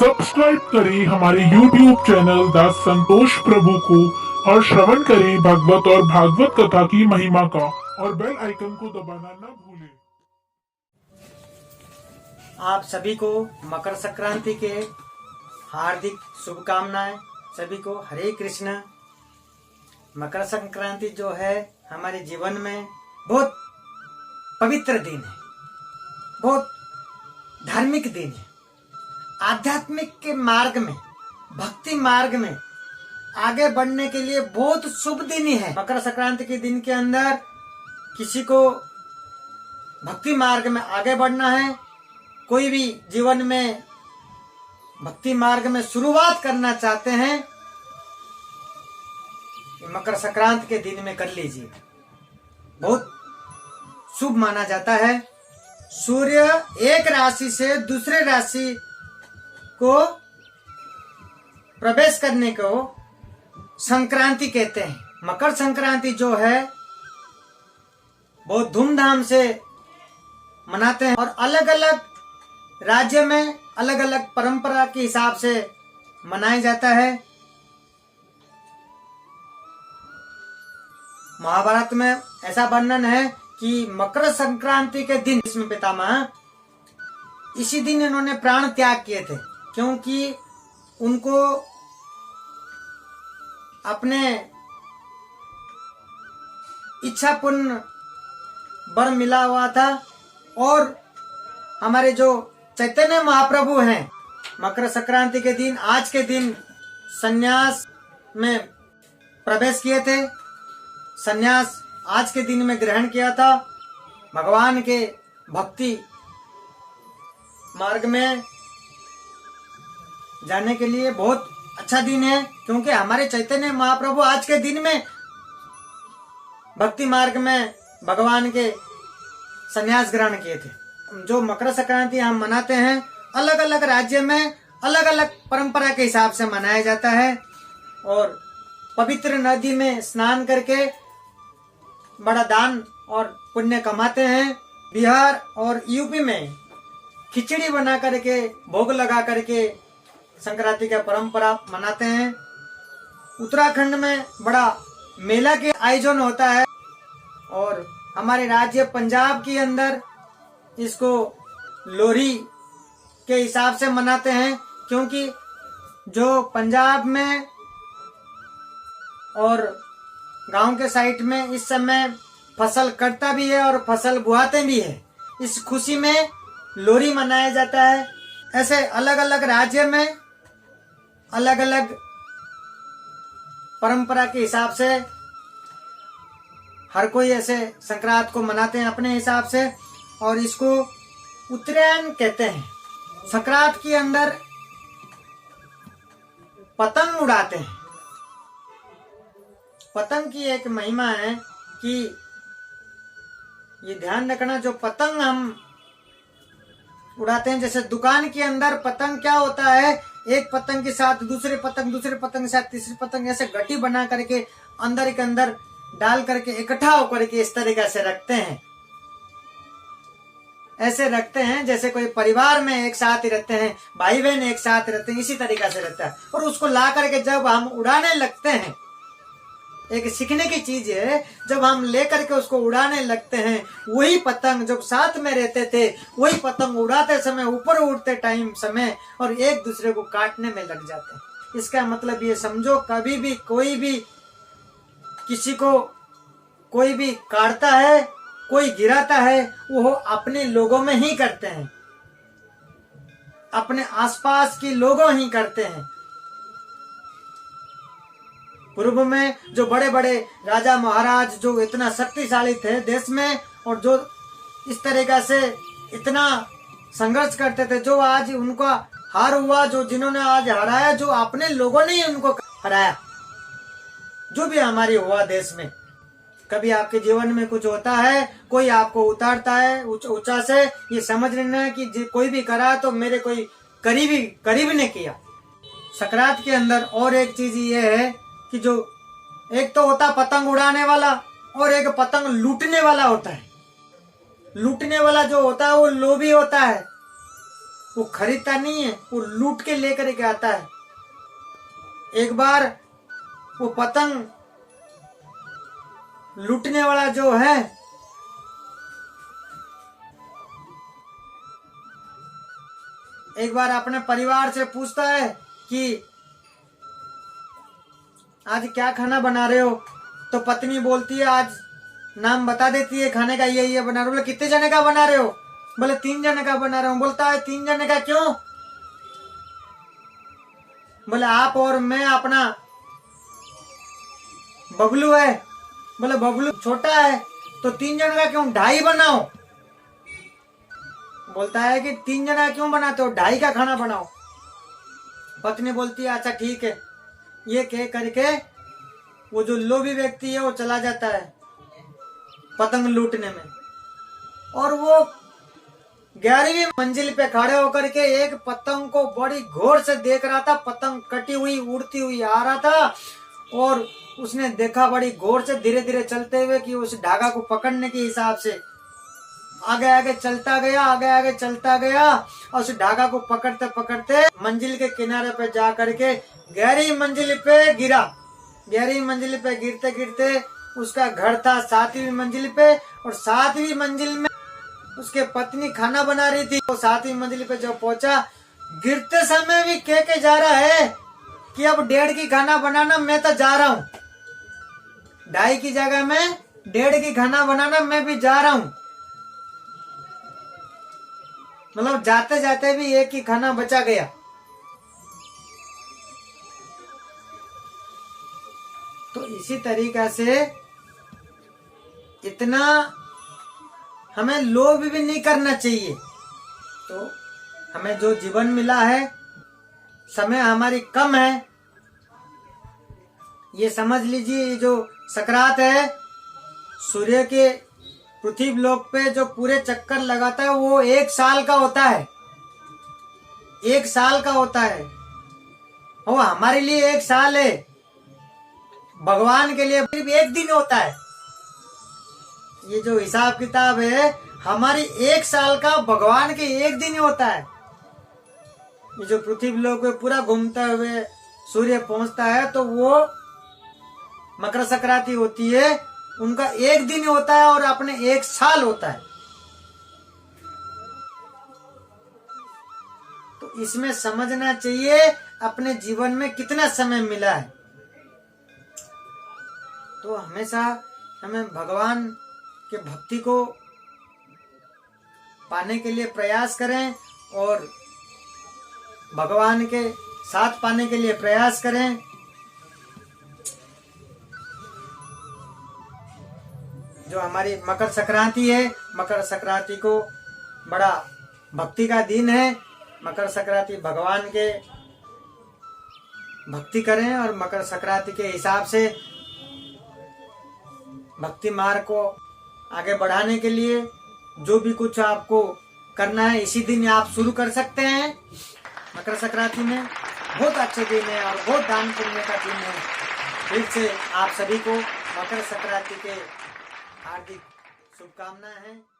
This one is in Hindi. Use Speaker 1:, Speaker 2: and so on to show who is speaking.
Speaker 1: सब्सक्राइब करें हमारे YouTube चैनल दास संतोष प्रभु को और श्रवण करें भागवत और भागवत कथा की महिमा का और बेल आइकन को दबाना न भूलें।
Speaker 2: आप सभी को मकर संक्रांति के हार्दिक शुभकामनाएं। सभी को हरे कृष्ण। मकर संक्रांति जो है हमारे जीवन में बहुत पवित्र दिन है, बहुत धार्मिक दिन है। आध्यात्मिक के मार्ग में, भक्ति मार्ग में आगे बढ़ने के लिए बहुत शुभ दिन है। मकर संक्रांति के दिन के अंदर किसी को भक्ति मार्ग में आगे बढ़ना है, कोई भी जीवन में भक्ति मार्ग में शुरुआत करना चाहते हैं, मकर संक्रांति के दिन में कर लीजिए। बहुत शुभ माना जाता है। सूर्य एक राशि से दूसरे राशि को प्रवेश करने को संक्रांति कहते हैं। मकर संक्रांति जो है बहुत धूमधाम से मनाते हैं और अलग अलग राज्य में अलग अलग परंपरा के हिसाब से मनाया जाता है। महाभारत में ऐसा वर्णन है कि मकर संक्रांति के दिन भीष्म पितामह इसी दिन इन्होंने प्राण त्याग किए थे, क्योंकि उनको अपने इच्छा पूर्ण वर मिला हुआ था। और हमारे जो चैतन्य महाप्रभु हैं मकर संक्रांति के दिन, आज के दिन संन्यास में प्रवेश किए थे। संन्यास आज के दिन में ग्रहण किया था। भगवान के भक्ति मार्ग में जाने के लिए बहुत अच्छा दिन है, क्योंकि हमारे चैतन्य महाप्रभु आज के दिन में भक्ति मार्ग में भगवान के संन्यास ग्रहण किए थे। जो मकर संक्रांति हम मनाते हैं, अलग अलग राज्य में अलग अलग परंपरा के हिसाब से मनाया जाता है। और पवित्र नदी में स्नान करके बड़ा दान और पुण्य कमाते हैं। बिहार और यूपी में खिचड़ी बना करके भोग लगा करके संक्रांति का परंपरा मनाते हैं। उत्तराखंड में बड़ा मेला के आयोजन होता है और हमारे राज्य पंजाब के अंदर इसको लोहरी के हिसाब से मनाते हैं, क्योंकि जो पंजाब में और गांव के साइड में इस समय फसल कटता भी है और फसल बुआते भी है। इस खुशी में लोहरी मनाया जाता है। ऐसे अलग अलग राज्य में अलग अलग परंपरा के हिसाब से हर कोई ऐसे संक्रांत को मनाते हैं अपने हिसाब से, और इसको उत्तरायण कहते हैं। संक्रांत के अंदर पतंग उड़ाते हैं। पतंग की एक महिमा है कि ये ध्यान रखना, जो पतंग हम उड़ाते हैं, जैसे दुकान के अंदर पतंग क्या होता है, एक पतंग के साथ दूसरे पतंग, दूसरे पतंग के साथ तीसरी पतंग, ऐसे गट्टी बना करके अंदर के अंदर डाल करके इकट्ठा होकर के इस तरीके से रखते हैं। ऐसे रखते हैं जैसे कोई परिवार में एक साथ ही रहते हैं, भाई बहन एक साथ रहते हैं, इसी तरीके से रहता है। और उसको ला करके जब हम उड़ाने लगते हैं, एक सीखने की चीज है, जब हम लेकर के उसको उड़ाने लगते हैं, वही पतंग जब साथ में रहते थे, वही पतंग उड़ाते समय, ऊपर उड़ते टाइम समय और एक दूसरे को काटने में लग जाते हैं। इसका मतलब ये समझो, कभी भी कोई भी किसी को कोई भी काटता है, कोई गिराता है, वो अपने लोगों में ही करते हैं, अपने आसपास के लोगों ही करते हैं। पूर्व में जो बड़े बड़े राजा महाराज जो इतना शक्तिशाली थे देश में, और जो इस तरीके से इतना संघर्ष करते थे, जो आज उनका हार हुआ, जो जिन्होंने आज हराया, जो अपने लोगों ने ही उनको हराया। जो भी हमारी हुआ देश में, कभी आपके जीवन में कुछ होता है, कोई आपको उतारता है ऊंचा से, ये समझ लेना है कि कोई भी करा तो मेरे कोई करीबी ने किया। संक्रांत के अंदर और एक चीज ये है कि जो एक तो होता पतंग उड़ाने वाला और एक पतंग लूटने वाला होता है। लूटने वाला जो होता है वो लोभी होता है, वो खरीदता नहीं है, वो लूट के लेकर के आता है। एक बार वो पतंग लूटने वाला जो है एक बार अपने परिवार से पूछता है कि आज क्या खाना बना रहे हो, तो पत्नी बोलती है, आज नाम बता देती है खाने का, ये बना रहे हो। बोले कितने जने का बना रहे हो? बोले 3 जने का बना रहा हूं। बोलता है 3 जने का क्यों? बोले आप और मैं, अपना बबलू है। बोले बबलू छोटा है तो 3 जने का क्यों, 2.5 बनाओ। बोलता है कि 3 जना क्यों बनाते हो, 2.5 का खाना बनाओ। पत्नी बोलती है अच्छा ठीक है। ये कह करके वो जो लोभी व्यक्ति है वो चला जाता है पतंग लूटने में, और वो 11वीं मंजिल पे खड़े होकर के एक पतंग को बड़ी गौर से देख रहा था। पतंग कटी हुई उड़ती हुई आ रहा था, और उसने देखा बड़ी गौर से धीरे धीरे चलते हुए कि उस धागा को पकड़ने के हिसाब से आगे आगे चलता गया, आगे आगे चलता गया, और उस धागा को पकड़ते पकड़ते मंजिल के किनारे पे जा करके 11वीं मंजिल पे गिरा। 11वीं मंजिल पे गिरते गिरते उसका घर था 7वीं मंजिल पे, और 7वीं मंजिल में उसके पत्नी खाना बना रही थी। तो 7वीं मंजिल पे जब पहुंचा, गिरते समय भी कह के जा रहा है कि अब 1.5 की खाना बनाना, मैं तो जा रहा हूँ। 2.5 की जगह में 1.5 की खाना बनाना, मैं भी जा रहा हूँ। मतलब जाते जाते भी 1 की खाना बचा गया। तो इसी तरीका से इतना हमें लोभ भी नहीं करना चाहिए। तो हमें जो जीवन मिला है, समय हमारी कम है, ये समझ लीजिए। जो सकरात है, सूर्य के पृथ्वी लोक पे जो पूरे चक्कर लगाता है वो 1 साल का होता है। 1 साल का होता है। वो हमारे लिए 1 साल है, भगवान के लिए सिर्फ 1 दिन होता है। ये जो हिसाब किताब है हमारी 1 साल का, भगवान के 1 दिन ही होता है। ये जो पृथ्वी लोक पे पूरा घूमते हुए सूर्य पहुंचता है, तो वो मकर संक्रांति होती है, उनका 1 दिन होता है, और अपने 1 साल होता है। तो इसमें समझना चाहिए अपने जीवन में कितना समय मिला है। तो हमेशा हमें भगवान के भक्ति को पाने के लिए प्रयास करें, और भगवान के साथ पाने के लिए प्रयास करें। जो हमारी मकर संक्रांति है, मकर संक्रांति को बड़ा भक्ति का दिन है। मकर संक्रांति भगवान के भक्ति करें, और मकर संक्रांति के हिसाब से भक्ति मार्ग को आगे बढ़ाने के लिए जो भी कुछ आपको करना है, इसी दिन आप शुरू कर सकते हैं। मकर संक्रांति में बहुत अच्छे दिन है और बहुत दान पुण्य का दिन है। फिर से आप सभी को मकर संक्रांति के हार्दिक शुभकामनाएं हैं।